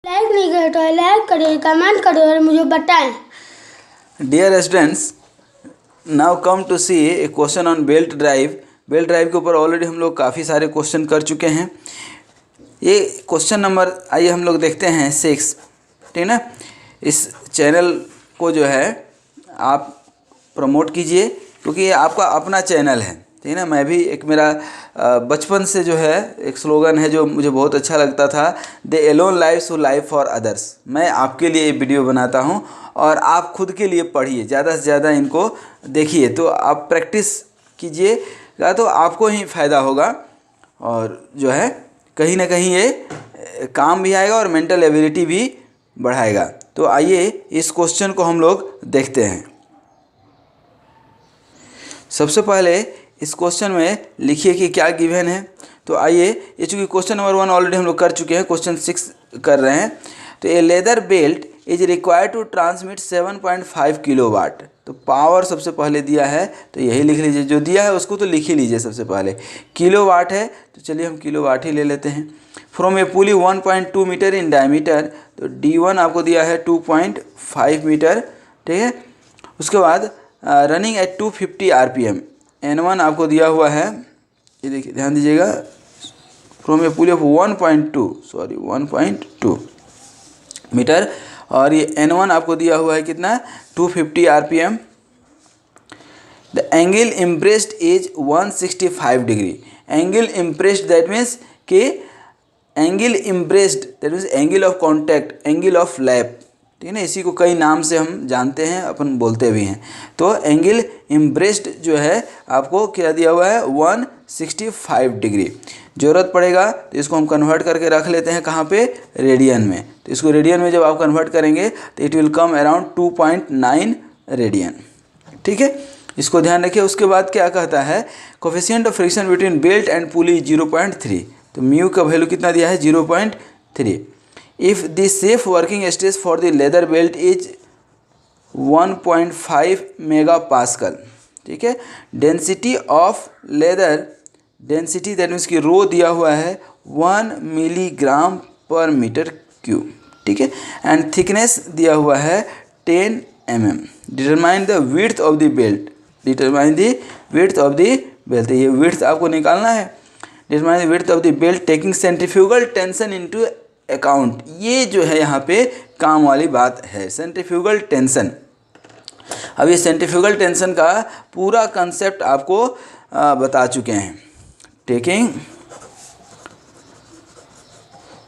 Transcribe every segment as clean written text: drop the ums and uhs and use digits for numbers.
Like नहीं करे तो लाइक करें, कमेंट करें और मुझे बताएं। Dear students, now come to see a question on belt drive. Belt drive के ऊपर ऑलरेडी हम लोग काफ़ी सारे क्वेश्चन कर चुके हैं। ये क्वेश्चन नंबर आइए हम लोग देखते हैं 6, ठीक ना। इस चैनल को जो है आप प्रमोट कीजिए, क्योंकि ये आपका अपना चैनल है, ठीक ना। मैं भी एक मेरा बचपन से जो है एक स्लोगन है जो मुझे बहुत अच्छा लगता था, they alone lives who live for others. मैं आपके लिए ये वीडियो बनाता हूँ और आप खुद के लिए पढ़िए, ज़्यादा से ज़्यादा इनको देखिए, तो आप प्रैक्टिस कीजिएगा तो आपको ही फ़ायदा होगा और जो है कहीं ना कहीं ये काम भी आएगा और मेंटल एबिलिटी भी बढ़ाएगा। तो आइए इस क्वेश्चन को हम लोग देखते हैं। सबसे पहले इस क्वेश्चन में लिखिए कि क्या गिवन है। तो आइए, ये चूँकि क्वेश्चन नंबर 1 ऑलरेडी हम लोग कर चुके हैं, क्वेश्चन 6 कर रहे हैं। तो a leather belt is required to transmit 7.5 kilowatt. तो पावर सबसे पहले दिया है तो यही लिख लीजिए, जो दिया है उसको तो लिख ही लीजिए। सबसे पहले किलोवाट है तो चलिए हम किलोवाट ही ले लेते हैं। From a pulley 1.2 metre in diameter, तो D1 आपको दिया है 2.5 मीटर, ठीक है। उसके बाद रनिंग एट 250 RPM। N1 आपको दिया हुआ है, ये देखिए ध्यान दीजिएगा, from a pulley of 1.2 metre, और ये N1 आपको दिया हुआ है कितना, 250 RPM। The angle impressed is 165 degree. Angle impressed that means कि angle impressed that means angle of contact, angle of lap, ठीक है ना। इसी को कई नाम से हम जानते हैं, अपन बोलते भी हैं। तो एंगल इम्प्रेस्ड जो है आपको क्या दिया हुआ है, 165 डिग्री। ज़रूरत पड़ेगा तो इसको हम कन्वर्ट करके रख लेते हैं कहाँ पे, रेडियन में। तो इसको रेडियन में जब आप कन्वर्ट करेंगे तो it will come around 2.9 radian, ठीक है। इसको ध्यान रखिए। उसके बाद क्या कहता है, coefficient of friction between belt and पुली 0.3। तो म्यू का वैल्यू कितना दिया है, 0.3। If the safe working stress for the leather belt is 1.5 mega pascal, ठीक है। Density of leather, density that means की रो दिया हुआ है 1 मिलीग्राम पर मीटर क्यूब, ठीक है। एंड थिकनेस दिया हुआ है 10 mm। Determine the width of the belt, determine the width of the belt, ये विड्थ आपको निकालना है। Determine the width of the belt taking centrifugal tension into account. ये जो है यहाँ पे काम वाली बात है, सेंट्रीफ्यूगल टेंशन। अब ये सेंट्रीफ्यूगल टेंशन का पूरा कंसेप्ट आपको बता चुके हैं। टेकिंग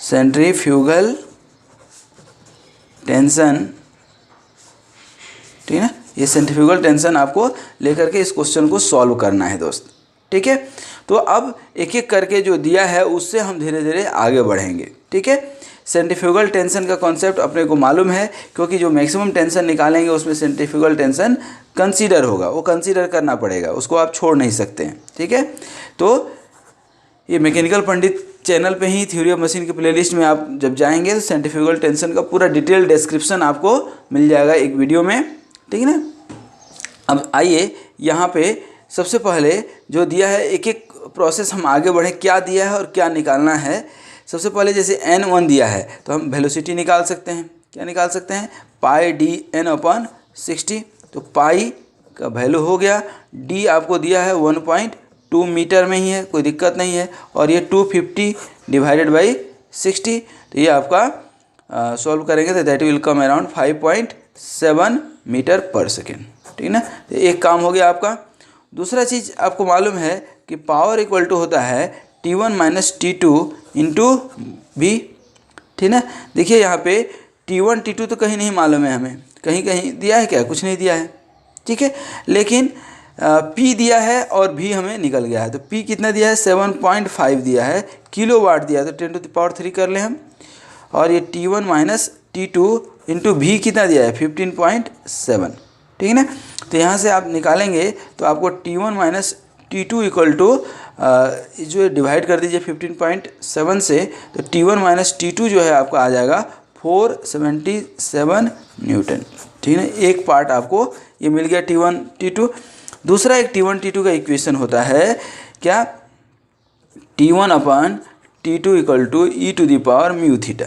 सेंट्रीफ्यूगल टेंशन, ठीक है ना। ये सेंट्रीफ्यूगल टेंशन आपको लेकर के इस क्वेश्चन को सॉल्व करना है दोस्त, ठीक है। तो अब एक एक करके जो दिया है उससे हम धीरे धीरे आगे बढ़ेंगे, ठीक है। सेंट्रीफ्यूगल टेंशन का कॉन्सेप्ट अपने को मालूम है, क्योंकि जो मैक्सिमम टेंशन निकालेंगे उसमें सेंट्रीफ्यूगल टेंशन कंसीडर होगा, वो कंसीडर करना पड़ेगा, उसको आप छोड़ नहीं सकते हैं, ठीक है। तो ये मैकेनिकल पंडित चैनल पे ही थ्योरी ऑफ मशीन के प्लेलिस्ट में आप जब जाएंगे तो सेंट्रीफ्यूगल टेंशन का पूरा डिटेल डिस्क्रिप्शन आपको मिल जाएगा एक वीडियो में, ठीक है ना। अब आइए यहाँ पे सबसे पहले जो दिया है, एक एक प्रोसेस हम आगे बढ़े, क्या दिया है और क्या निकालना है। सबसे पहले जैसे N1 दिया है तो हम वेलोसिटी निकाल सकते हैं। क्या निकाल सकते हैं, पाई dN/60। तो पाई का वैल्यू हो गया, डी आपको दिया है 1.2 मीटर में ही है, कोई दिक्कत नहीं है, और ये 250 डिवाइडेड बाई 60। तो ये आपका सॉल्व करेंगे तो that will come around 5.7 metre per second, ठीक है ना। तो एक काम हो गया आपका। दूसरा चीज़ आपको मालूम है कि पावर इक्वल टू होता है T1 minus T2 into V, ठीक ना। देखिए यहाँ पे T1 T2 तो कहीं नहीं मालूम है हमें, कहीं कहीं दिया है क्या, कुछ नहीं दिया है, ठीक है। लेकिन P दिया है और V हमें निकल गया है। तो P कितना दिया है, 7.5 दिया है, किलोवाट दिया है, तो 10⁻³ कर लें हम। और ये T1 minus T2 into V कितना दिया है, 15.7, ठीक है ना। तो यहाँ से आप निकालेंगे तो आपको T1 minus T2 equal to जो डिवाइड कर दीजिए 15.7 से, तो T1 माइनस T2 जो है आपका आ जाएगा 477 न्यूटन, ठीक है ना। एक पार्ट आपको ये मिल गया T1 T2। दूसरा एक T1 T2 का इक्वेशन होता है क्या, T1 upon T2 equal to e⁻μθ,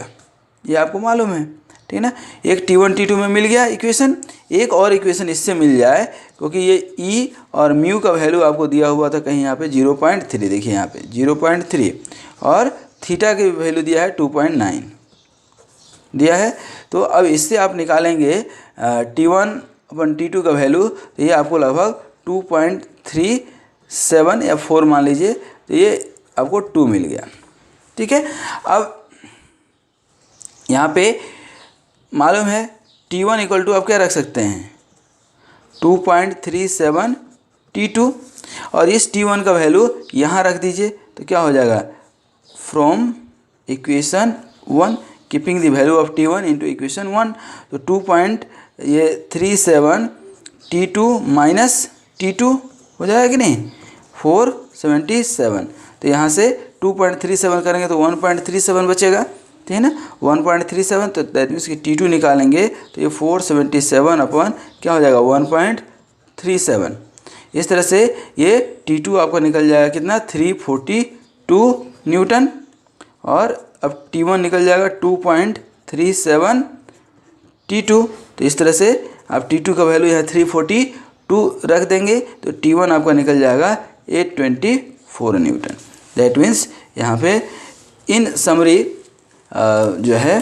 ये आपको मालूम है, ठीक है ना। एक T1 T2 में मिल गया इक्वेशन, एक और इक्वेशन इससे मिल जाए, क्योंकि ये E और म्यू का वैल्यू आपको दिया हुआ था कहीं यहाँ पे 0.3, देखिए यहाँ पे 0.3, और थीटा की वैल्यू दिया है 2.9 दिया है। तो अब इससे आप निकालेंगे T1 अपन T2 का वैल्यू, तो ये आपको लगभग 2.37 या 4 मान लीजिए, तो ये आपको 2 मिल गया, ठीक है। अब यहाँ पे मालूम है T1 इक्वल टू आप क्या रख सकते हैं 2.37 T2, और इस T1 का वैल्यू यहाँ रख दीजिए, तो क्या हो जाएगा from equation 1 keeping the value of T1 into equation 1, तो 2.37 T2 माइनस T2 हो जाएगा कि नहीं 477, तो यहाँ से 2.37 करेंगे तो 1.37 बचेगा, ठीक है ना 1.37, तो दैट मीन्स कि T2 निकालेंगे तो ये 477 अपन क्या हो जाएगा 1.37। इस तरह से ये T2 आपका निकल जाएगा कितना 342 न्यूटन, और अब T1 निकल जाएगा 2.37 T2। तो इस तरह से आप T2 का वैल्यू यहाँ 342 रख देंगे, तो T1 आपका निकल जाएगा 824 न्यूटन। दैट मीन्स यहाँ पे इन समरी जो है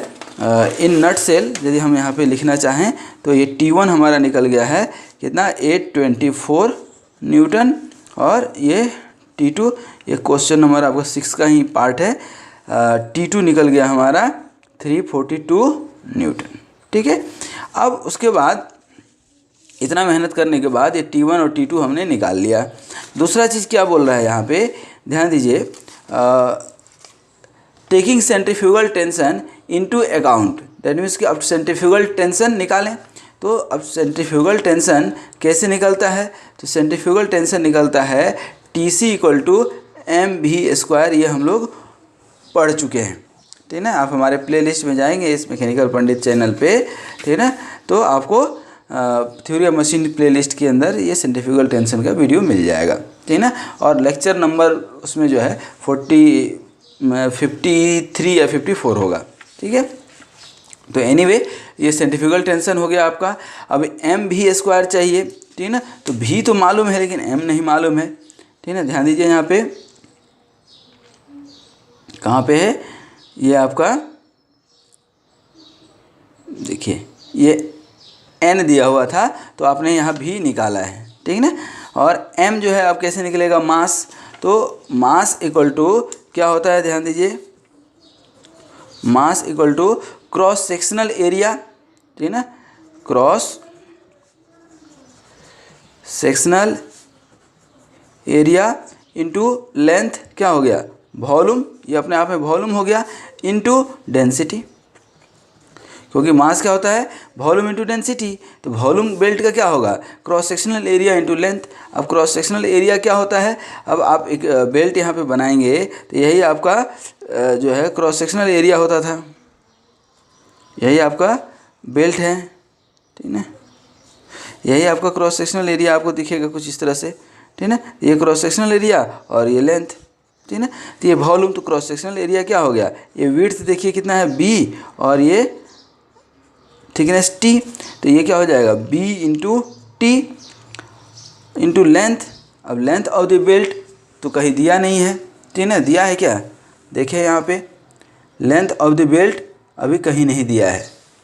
इन नट सेल यदि हम यहाँ पे लिखना चाहें तो ये T1 हमारा निकल गया है कितना 824 न्यूटन, और ये T2 ये क्वेश्चन नंबर आपका 6 का ही पार्ट है, T2 निकल गया हमारा 342 न्यूटन, ठीक है। अब उसके बाद इतना मेहनत करने के बाद ये T1 और T2 हमने निकाल लिया। दूसरा चीज़ क्या बोल रहा है यहाँ पे ध्यान दीजिए, taking centrifugal tension into account, that means कि अब सेंट्रीफ्यूगल टेंशन निकालें। तो अब सेंट्रीफ्यूगल टेंशन कैसे निकलता है, तो सेंट्रीफ्यूगल टेंशन निकलता है TC इक्वल टू mv², ये हम लोग पढ़ चुके हैं, ठीक है ना। आप हमारे प्लेलिस्ट में जाएंगे इस मैकेनिकल पंडित चैनल पे, ठीक है ना, तो आपको थ्योरी ऑफ मशीन प्लेलिस्ट के अंदर ये सेंट्रीफ्यूगल टेंशन का वीडियो मिल जाएगा, ठीक है ना। और लेक्चर नंबर उसमें जो है 53 या 54 होगा, ठीक है। तो एनीवे ये सेंट्रीफ्यूगल टेंशन हो गया आपका। अब mv² चाहिए, ठीक है ना, तो v तो मालूम है लेकिन m नहीं मालूम है, ठीक है ना। ध्यान दीजिए यहाँ पे कहाँ पे है ये आपका, देखिए ये n दिया हुआ था तो आपने यहाँ v निकाला है, ठीक है ना। और m जो है अब कैसे निकलेगा मास, तो मास इक्वल टू क्या होता है ध्यान दीजिए, mass equal to cross sectional area, ठीक है ना, cross sectional area into length क्या हो गया वॉल्यूम, ये अपने आप में वॉल्यूम हो गया, इनटू डेंसिटी, क्योंकि मास क्या होता है वॉल्यूम इनटू डेंसिटी, तो वॉल्यूम बेल्ट का क्या होगा cross sectional area into length. अब क्रॉस सेक्शनल एरिया क्या होता है, अब आप एक बेल्ट यहाँ पे बनाएंगे तो यही आपका जो है क्रॉस सेक्शनल एरिया होता था, यही आपका बेल्ट है, ठीक है, यही आपका क्रॉस सेक्शनल एरिया आपको दिखेगा कुछ इस तरह से, ठीक है ना। ये क्रॉस सेक्शनल एरिया और ये लेंथ, ठीक है ना। तो ये वॉल्यूम तो क्रॉस सेक्शनल एरिया क्या हो गया, ये विड्थ देखिए कितना है b, और ये थिकनेस t, तो ये क्या हो जाएगा b into T into length. अब लेंथ ऑफ द बेल्ट तो कहीं दिया नहीं है, ठीक है ना, दिया है क्या देखिए यहाँ पे लेंथ ऑफ द बेल्ट अभी कहीं नहीं दिया है,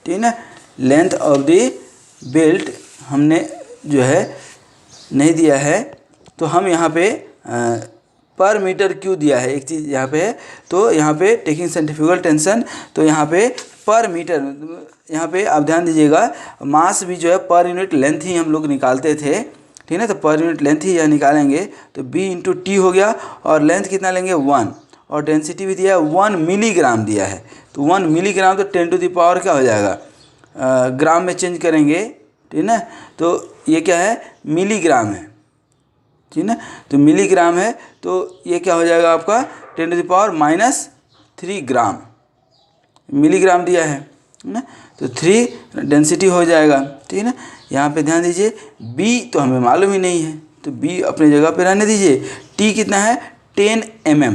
ठीक है ना। लेंथ ऑफ द बेल्ट हमने जो है नहीं दिया है, तो हम यहाँ पे पर मीटर क्यों दिया है, एक चीज़ यहाँ पे है, तो यहाँ पे टेकिंग सेंट्रीफ्यूगल टेंशन, तो यहाँ पे पर मीटर, यहाँ पे आप ध्यान दीजिएगा मास भी जो है पर यूनिट लेंथ ही हम लोग निकालते थे, ठीक है ना, तो पर यूनिट लेंथ ही यह निकालेंगे, तो b इंटू टी हो गया, और लेंथ कितना लेंगे 1, और डेंसिटी भी दिया है 1 मिलीग्राम दिया है, तो 1 मिलीग्राम तो 10 टू द पावर क्या हो जाएगा ग्राम में चेंज करेंगे, ठीक है ना, तो ये क्या है मिलीग्राम है, ठीक है ना, तो मिलीग्राम है, तो ये क्या हो जाएगा आपका 10 to the power -3 gram, milligram दिया है ना, तो 3 डेंसिटी हो जाएगा, ठीक है ना। यहाँ पे ध्यान दीजिए b तो हमें मालूम ही नहीं है, तो b अपनी जगह पे रहने दीजिए। t कितना है 10 mm,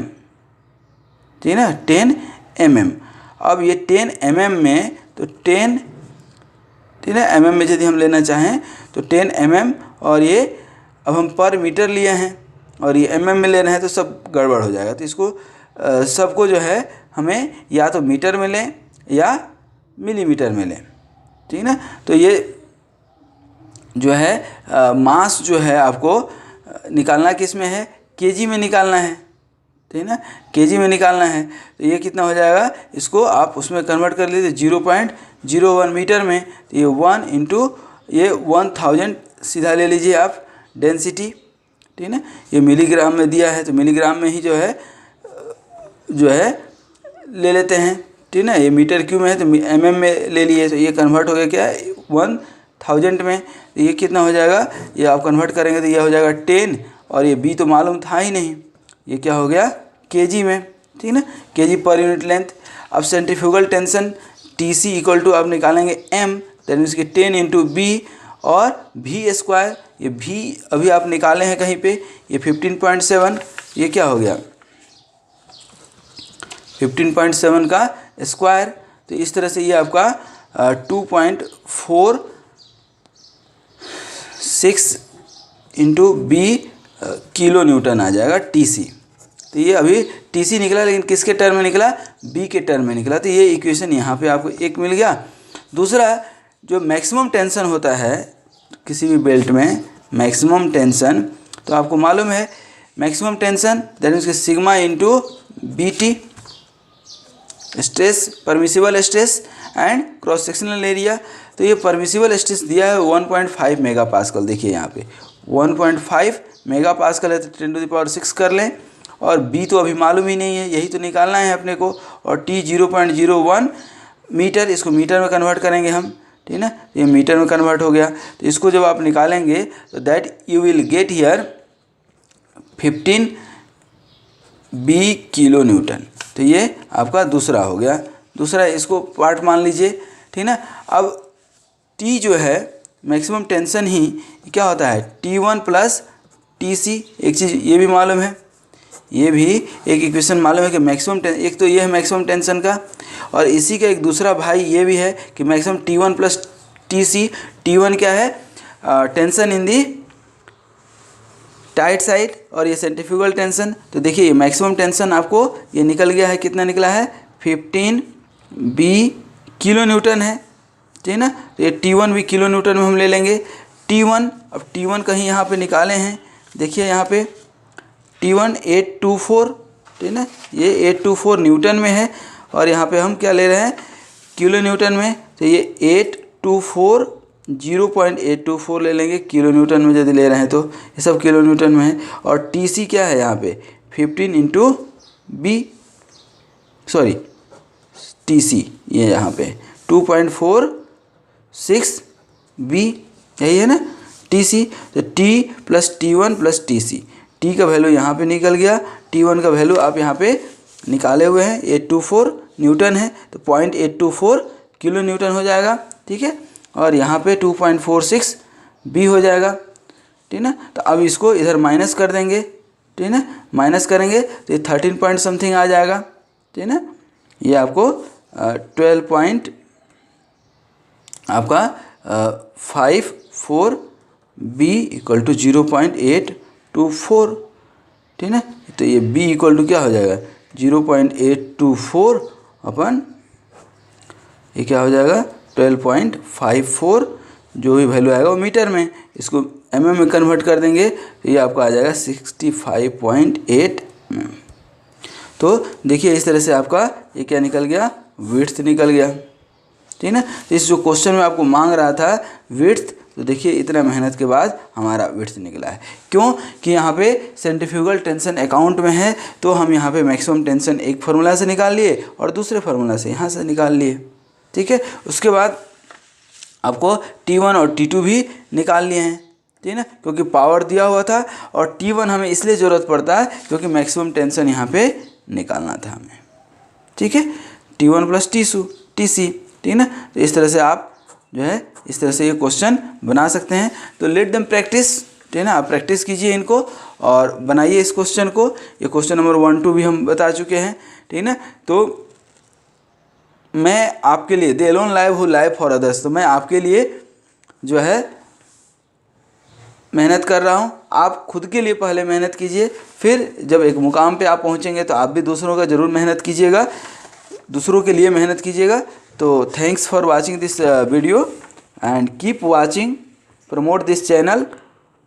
ठीक है ना 10 mm, अब ये 10 mm में, तो 10 ठीक है mm में यदि हम लेना चाहें तो 10 mm, और ये अब हम पर मीटर लिए हैं और ये mm में ले रहे हैं तो सब गड़बड़ हो जाएगा। तो इसको सबको जो है हमें या तो मीटर में लें या मिलीमीटर में लें, ठीक ना। तो ये जो है मास जो है आपको निकालना किस में है, केजी में निकालना है, ठीक है ना, केजी में निकालना है। तो ये कितना हो जाएगा, इसको आप उसमें कन्वर्ट कर लीजिए 0.01 मीटर में। तो ये 1 इंटू ये 1000 सीधा ले लीजिए आप डेंसिटी, ठीक है ना। ये मिलीग्राम में दिया है तो मिलीग्राम में ही जो है ले लेते हैं, ठीक है ना। ये मीटर क्यूब में है तो mm में ले लिए, तो ये कन्वर्ट हो गया क्या 1000 में। तो ये कितना हो जाएगा, ये आप कन्वर्ट करेंगे तो ये हो जाएगा 10, और ये b तो मालूम था ही नहीं, ये क्या हो गया केजी में, ठीक है ना, केजी पर यूनिट लेंथ। अब centrifugal tension TC equal to आप निकालेंगे m, दैट मीन्स कि 10 इंटू बी और v स्क्वायर। ये v अभी आप निकाले हैं कहीं पे, ये 15.7, ये क्या हो गया 15.7 का स्क्वायर। तो इस तरह से ये आपका 2.46 इंटू बी किलो न्यूटन आ जाएगा TC। तो ये अभी TC निकला, लेकिन किसके टर्म में निकला, B के टर्म में निकला। तो ये इक्वेशन यहाँ पे आपको एक मिल गया। दूसरा जो मैक्सिमम टेंशन होता है किसी भी बेल्ट में, मैक्सिमम टेंशन, तो आपको मालूम है मैक्सिमम टेंशन दैट मीन्स कि sigma into BT, stress, permissible stress and cross sectional area. तो ये परमिसिबल स्ट्रेस दिया है 1.5 मेगा पास्कल। देखिए यहाँ पे 1.5 मेगा पास्कल है, तो 10⁶ कर लें, और B तो अभी मालूम ही नहीं है, यही तो निकालना है अपने को, और T 0.01 मीटर, इसको मीटर में कन्वर्ट करेंगे हम, ठीक है ना। ये मीटर में कन्वर्ट हो गया। तो इसको जब आप निकालेंगे तो that you will get here 15 B kilo Newton. तो ये आपका दूसरा हो गया, दूसरा इसको पार्ट मान लीजिए, ठीक ना। अब T जो है मैक्सिमम टेंशन ही क्या होता है T1 प्लस TC। एक चीज़ ये भी मालूम है, ये भी एक इक्वेशन मालूम है कि मैक्सिमम एक तो ये है मैक्सिमम टेंशन का, और इसी का एक दूसरा भाई ये भी है कि maximum T1 plus TC। T1 क्या है, tension in the tight side, और ये सेंट्रीफ्यूगल टेंशन। तो देखिए ये मैक्सिमम टेंशन आपको ये निकल गया है, कितना निकला है 15 B किलो न्यूटन है, ठीक है ना। तो ये T1 भी किलो न्यूटन में हम ले लेंगे। T1, अब T1 कहीं यहाँ पे निकाले हैं, देखिए यहाँ पे T1 824, ठीक है ना, ये 824 न्यूटन में है, और यहाँ पे हम क्या ले रहे हैं किलो न्यूटन में। तो ये 824 0.824 ले लेंगे किलो न्यूटन में, यदि ले रहे हैं तो ये सब किलो न्यूटन में है। और TC क्या है यहाँ पे 15 इंटू B, सॉरी TC ये यहाँ पे 2.46 B, यही है ना TC। तो T plus T1 plus TC, T का वैल्यू यहाँ पे निकल गया, T1 का वैल्यू आप यहाँ पे निकाले हुए हैं 824 न्यूटन है, तो 0.824 किलो न्यूटन हो जाएगा, ठीक है। और यहाँ पे 2.46 B हो जाएगा, ठीक ना। तो अब इसको इधर माइनस कर देंगे, ठीक है ना, माइनस करेंगे तो ये 13 पॉइंट समथिंग आ जाएगा, ठीक है ना। ये आपको 12 पॉइंट आपका 54 B इक्वल टू 0.824, ठीक है। तो ये B इक्वल टू क्या हो जाएगा 0.824 अपन ये क्या हो जाएगा 12.54, जो भी वैल्यू आएगा वो मीटर में, इसको mm में कन्वर्ट कर देंगे तो ये आपका आ जाएगा 65.8 mm। तो देखिए इस तरह से आपका ये क्या निकल गया, विड्थ निकल गया, ठीक है ना। इस जो क्वेश्चन में आपको मांग रहा था विड्थ, तो देखिए इतना मेहनत के बाद हमारा विड्थ निकला है। क्यों कि यहाँ पे सेंट्रीफ्यूगल टेंशन अकाउंट में है, तो हम यहाँ पे मैक्सिमम टेंशन एक फार्मूला से निकाल लिए और दूसरे फार्मूला से यहाँ से निकाल लिए, ठीक है। उसके बाद आपको T1 और T2 भी निकाल लिए हैं, ठीक है ना, क्योंकि पावर दिया हुआ था, और T1 हमें इसलिए ज़रूरत पड़ता है क्योंकि मैक्सिमम टेंशन यहाँ पे निकालना था हमें, ठीक है। T1 प्लस TC, ठीक है ना। तो इस तरह से आप जो है इस तरह से ये क्वेश्चन बना सकते हैं। तो लेट देम प्रैक्टिस, ठीक है ना, आप प्रैक्टिस कीजिए इनको और बनाइए इस क्वेश्चन को। ये क्वेश्चन नंबर 1 2 भी हम बता चुके हैं, ठीक है ना। तो मैं आपके लिए दे alone live who live for others, तो मैं आपके लिए जो है मेहनत कर रहा हूँ। आप खुद के लिए पहले मेहनत कीजिए, फिर जब एक मुकाम पे आप पहुँचेंगे तो आप भी दूसरों का ज़रूर मेहनत कीजिएगा, दूसरों के लिए मेहनत कीजिएगा। तो thanks for watching this video and keep watching, promote this channel.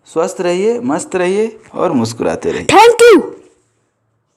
स्वस्थ रहिए, मस्त रहिए और मुस्कुराते रहिए।